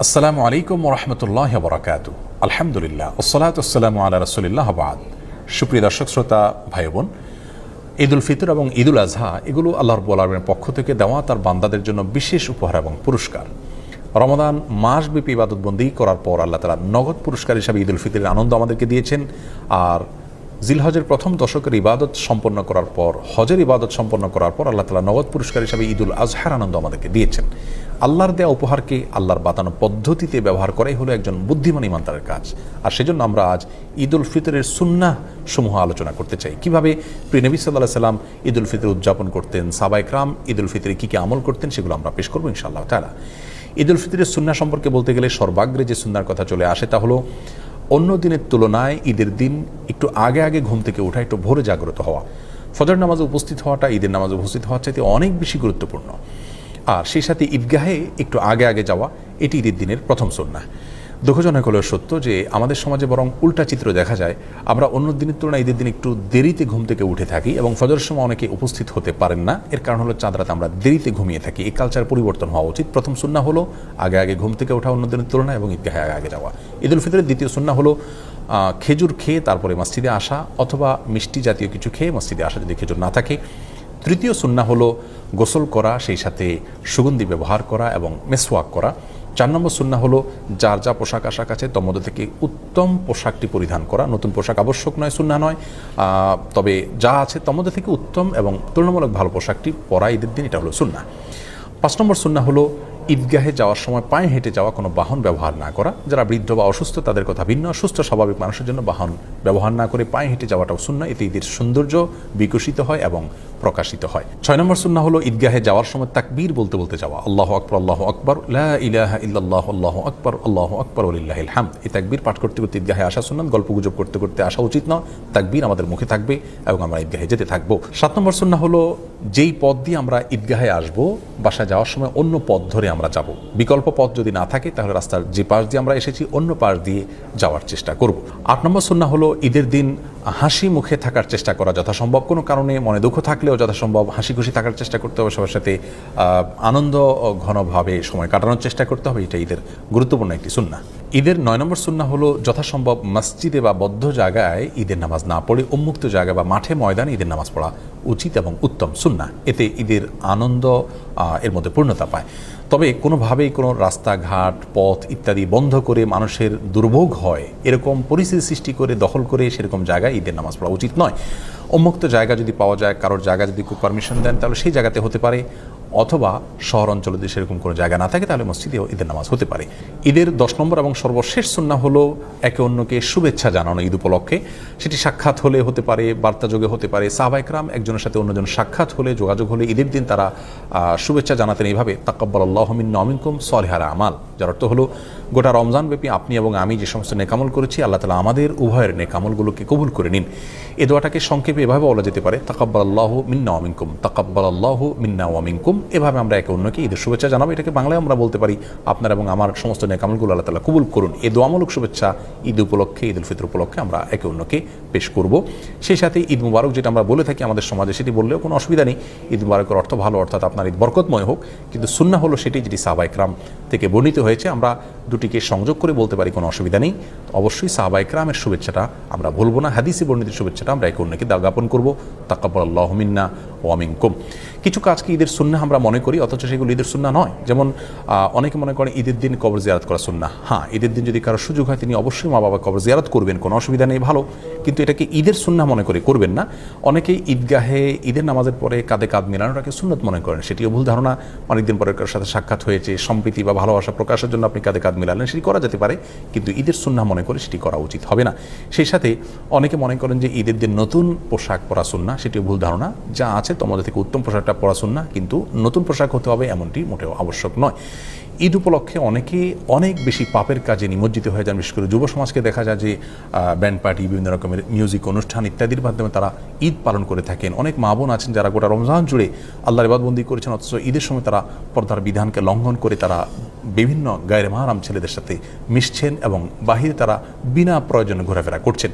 আসসালামু আলাইকুম ওরহমতুল্লাহ বরাকাতু। আলহামদুলিল্লাহ ওসসালাতু ওয়াসসালামু আলা রাসূলিল্লাহ বাদ। সুপ্রিয় দর্শক শ্রোতা ভাই বোন, ঈদ উল ফিতর এবং ঈদ উল আজহা এগুলো আল্লাহ রাব্বুল আলামিনের পক্ষ থেকে দেওয়া তার বান্দাদের জন্য বিশেষ উপহার এবং পুরস্কার। রমাদান মাসব্যাপী ইবাদতবন্দি করার পর আল্লাহ তাআলা নগদ পুরস্কার হিসাবে ঈদ উল ফিতরের আনন্দ আমাদেরকে দিয়েছেন। আর জিলহজের প্রথম দশকের ইবাদত সম্পন্ন করার পর, হজের ইবাদত সম্পন্ন করার পর আল্লাহ তাআলা নগদ পুরস্কার হিসাবে ঈদ উল আজহার আনন্দ আমাদেরকে দিয়েছেন। আল্লাহর দেয়া উপহারকে আল্লাহর বাতানো পদ্ধতিতে ব্যবহার করাই হলো একজন বুদ্ধিমান ইমানদারের কাজ। আর সেজন্য আমরা আজ ঈদ উল ফিতরের সুন্নাহ সমূহ আলোচনা করতে চাই। কিভাবে প্রিয় নবী সাল্লাল্লাহু আলাইহি সাল্লাম ঈদ উল ফিতর উদযাপন করতেন, সাহাবায়ে কেরাম ঈদ উল ফিতরে কী কী আমল করতেন, সেগুলো আমরা পেশ করবো ইনশাআল্লাহ তাআলা। ঈদ উল ফিতরের সুন্নাহ সম্পর্কে বলতে গেলে সর্বাগ্রে যে সুন্নাহর কথা চলে আসে তা হলো অন্য দিনের তুলনায় ঈদের দিন একটু আগে আগে ঘুম থেকে ওঠা, একটু ভোরে জাগ্রত হওয়া। ফজর নামাজে উপস্থিত হওয়াটা ঈদের নামাজে উপস্থিত হওয়ার চাইতে অনেক বেশি গুরুত্বপূর্ণ। আর সেই সাথে ঈদগাহে একটু আগে আগে যাওয়া, এটি ঈদের দিনের প্রথম সুন্নাহ। দুঃখজনক হলেও সত্য যে আমাদের সমাজে বরং উল্টা চিত্র দেখা যায়। আমরা অন্য দিনের তুলনায় ঈদের দিন একটু দেরিতে ঘুম থেকে উঠে থাকি এবং ফজরের সময় অনেকে উপস্থিত হতে পারেন না। এর কারণ হলো চাঁদ রাতে আমরা দেরিতে ঘুমিয়ে থাকি। এই কালচার পরিবর্তন হওয়া উচিত। প্রথম সুন্নাহ হলো আগে আগে ঘুম থেকে ওঠা অন্য দিনের তুলনায় এবং ঈদগাহে আগে আগে যাওয়া। ঈদ উল ফিতরের দ্বিতীয় সুন্নাহ হলো খেজুর খেয়ে তারপরে মসজিদে আসা, অথবা মিষ্টি জাতীয় কিছু খেয়ে মসজিদে আসা যদি খেজুর না থাকে। তৃতীয় সুন্নাহ হলো গোসল করা, সেই সাথে সুগন্ধি ব্যবহার করা এবং মেসওয়াক করা। 4 নম্বর সুন্নাহ হলো যার যা পোশাক আশাক আছে তার মধ্যে থেকে উত্তম পোশাকটি পরিধান করা। নতুন পোশাক আবশ্যক নয়, সুন্নাহ নয়, তবে যা আছে তার মধ্যে থেকে উত্তম এবং তুলনামূলক ভালো পোশাকটি পরা ঈদের দিন, এটা হলো সুন্নাহ। 5 নম্বর সুন্নাহ হলো ঈদগাহে যাওয়ার সময় পায়ে হেঁটে যাওয়া, কোনো বাহন ব্যবহার না করা। যারা বৃদ্ধ বা অসুস্থ তাদের কথা ভিন্ন, সুস্থ স্বাভাবিক মানুষের জন্য বাহন ব্যবহার না করে পায়ে হেঁটে যাওয়াটাও সুন্নাহ। এতে ঈদের সৌন্দর্য বিকশিত হয় এবং প্রকাশিত হয়। 6 নম্বর সুন্নাহ হলো ঈদগাহে যাওয়ার সময় তাকবীর বলতে বলতে যাওয়া। আল্লাহু আকবার, আল্লাহু আকবার, লা ইলাহা ইল্লাল্লাহ, আল্লাহু আকবার, আল্লাহু আকবার, ওয়ালিল্লাহিল হামদ। এই তাকবীর পাঠ করতে করতে ঈদগাহে আসা সুন্নাত। গল্পগুজব করতে করতে আসা উচিত নয়। তাকবীর আমাদের মুখে থাকবে এবং আমরা ঈদগাহে যেতে থাকবো। 7 নম্বর সুন্নাহ হলো যেই পথ দিয়ে আমরা ঈদগাহে আসবো, বাসায় যাওয়ার সময় অন্য পথ ধরে আমরা যাব। বিকল্প পথ যদি না থাকে তাহলে রাস্তার যে পাশ দিয়ে আমরা এসেছি অন্য পাশ দিয়ে যাওয়ার চেষ্টা করব। 8 নম্বর সুন্নাহ হলো ঈদের দিন হাসি মুখে থাকার চেষ্টা করা যথাসম্ভব। কোনো কারণে মনে দুঃখ থাকলেও যথাসম্ভব হাসি খুশি থাকার চেষ্টা করতে হবে, সবার সাথে আনন্দ ঘনভাবে সময় কাটানোর চেষ্টা করতে হবে। এটা ঈদের গুরুত্বপূর্ণ একটি সুন্নাহ। ঈদের 9 নম্বর সুন্নাহ হলো যথাসম্ভব মসজিদে বা বদ্ধ জায়গায় ঈদের নামাজ না পড়ে উন্মুক্ত জায়গা বা মাঠে ময়দানে ঈদের নামাজ পড়া উচিত এবং উত্তম সুন্নাহ। এতে ঈদের আনন্দ এর মধ্যে পূর্ণতা পায়। তবে কোনোভাবেই কোনো রাস্তাঘাট, পথ ইত্যাদি বন্ধ করে মানুষের দুর্ভোগ হয় এরকম পরিস্থিতি সৃষ্টি করে দখল করে সেরকম জায়গায় ঈদের নামাজ পড়া উচিত নয়। উন্মুক্ত জায়গা যদি পাওয়া যায়, কারোর জায়গা যদি কেউ পারমিশন দেন তাহলে সেই জায়গাতে হতে পারে, অথবা শহর অঞ্চলে যদি সেরকম কোনো জায়গা না থাকে তাহলে মসজিদেও ঈদের নামাজ হতে পারে। ঈদের 10 নম্বর এবং সর্বশেষ সুন্নাহ হলো একে অন্যকে শুভেচ্ছা জানানো ঈদ উপলক্ষে। সেটি সাক্ষাৎ হলে হতে পারে, বার্তাযোগে হতে পারে। সাহাবায়ে কেরাম একজনের সাথে অন্যজন সাক্ষাৎ হলে, যোগাযোগ হলে ঈদের দিন তারা শুভেচ্ছা জানাতেন এইভাবে, তাকাব্বালাল্লাহু মিন্না ওয়া মিনকুম সালিহাল আমাল। যার অর্থ হলো গোটা রমজান ব্যাপী আপনি এবং আমি যে সমস্ত নেকামল করেছি আল্লাহ তাআলা আমাদের উভয়ের নেকামলগুলোকে কবুল করে নিন। এই দোয়াটাকে সংক্ষেপে এভাবে বলা যেতে পারে, তাকাব্বালাল্লাহু মিন্না ওয়া মিনকুম, তাকাব্বালাল্লাহু মিন্না ওয়া মিনকুম। এভাবে আমরা একে অন্যকে ঈদের শুভেচ্ছা জানাবো। এটাকে বাংলায় আমরা বলতে পারি, আপনার এবং আমার সমস্ত নেকামলগুলো আল্লাহ তাআলা কবুল করুন। এই দোয়ামূলক শুভেচ্ছা ঈদ উপলক্ষে, ঈদ উল ফিতর উপলক্ষে আমরা একে অন্যকে পেশ করব। সেই সাথে ঈদ মুবারক যেটা আমরা বলে থাকি আমাদের সমাজে, সেটি বললেও কোনো অসুবিধা নেই। ঈদ মুবারকের অর্থ ভালো, অর্থাৎ আপনার ঈদ বরকতময় হোক। কিন্তু সুন্নাহ হলো সেটি যেটি সাহাবায়ে কেরাম থেকে বর্ণিত হয়েছে। আমরা দুটিকে সংযোগ করে বলতে পারি, কোনো অসুবিধা নেই। অবশ্যই সাহাবায়ে কেরামের শুভেচ্ছাটা আমরা ভুলবো না। হাদিসে বর্ণিত শুভেচ্ছাটা আমরা একে অন্যকে জ্ঞাপন করব, তাকাব্বালাল্লাহু মিন্না ওয়া মিনকুম। কিছু কাজকে ঈদের সুন্নাহ আমরা মনে করি, অথচ সেগুলো ঈদের সুন্নাহ নয়। যেমন অনেকে মনে করেন ঈদের দিন কবর জিয়ারত করা সুন্নাহ। হ্যাঁ, ঈদের দিন যদি কারো সুযোগ হয় তিনি অবশ্যই মা বাবা কবর জিয়ারত করবেন, কোনো অসুবিধা নেই, ভালো। কিন্তু এটাকে ঈদের সুন্নাহ মনে করে করবেন না। অনেকেই ঈদগাহে ঈদের নামাজের পরে কাঁধে কাঁধ মেলানোটাকে সুন্নত মনে করেন। সেটিও ভুল ধারণা। অনেকদিন পরে কারোর সাথে সাক্ষাৎ হয়েছে, সম্প্রীতি বা ভালোবাসা প্রকাশের জন্য আপনি কাঁধে কাঁধ মেলালেন, সেটি করা যেতে পারে, কিন্তু ঈদের সুন্নাহ মনে করে সেটি করা উচিত হবে না। সেই সাথে অনেকে মনে করেন যে ঈদের দিন নতুন পোশাক পরা সুন্নাহ, সেটিও ভুল ধারণা। যা আছে তোমাদের থেকে উত্তম পোশাকটা পরা সুন্নাহ, কিন্তু নতুন পোশাক হতে হবে এমনটি মোটেও আবশ্যক নয়। ঈদ উপলক্ষে অনেকে অনেক বেশি পাপের কাজে নিমজ্জিত হয়ে যান। বিশেষ করে যুব সমাজকে দেখা যায় যে ব্যান্ড পার্টি, বিভিন্ন রকমের মিউজিক অনুষ্ঠান ইত্যাদির মাধ্যমে তারা ঈদ পালন করে থাকেন। অনেক মা বোন আছেন যারা গোটা রমজান জুড়ে আল্লাহর ইবাদতবন্দি করেছেন, অথচ ঈদের সময় তারা পর্দার বিধানকে লঙ্ঘন করে তারা বিভিন্ন গায়রে মাহরাম ছেলেদের সাথে মিশছেন এবং বাহিরে তারা বিনা প্রয়োজনে ঘোরাফেরা করছেন।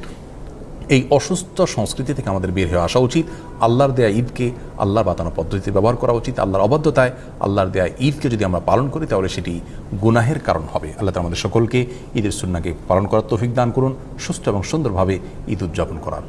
এই অসুস্থ সংস্কৃতি থেকে আমাদের বের হয়ে আসা উচিত। আল্লাহর দেয়া ঈদকে আল্লাহর বাতানো পদ্ধতিতে ব্যবহার করা উচিত। আল্লাহর অবাধ্যতায় আল্লাহর দেয়া ঈদকে যদি আমরা পালন করি তাহলে সেটি গুনাহের কারণ হবে। আল্লাহ তাআলা আমাদের সকলকে ঈদের সুন্নাহকে পালন করার তৌফিক দান করুন, সুস্থ এবং সুন্দরভাবে ঈদ উদযাপন করার।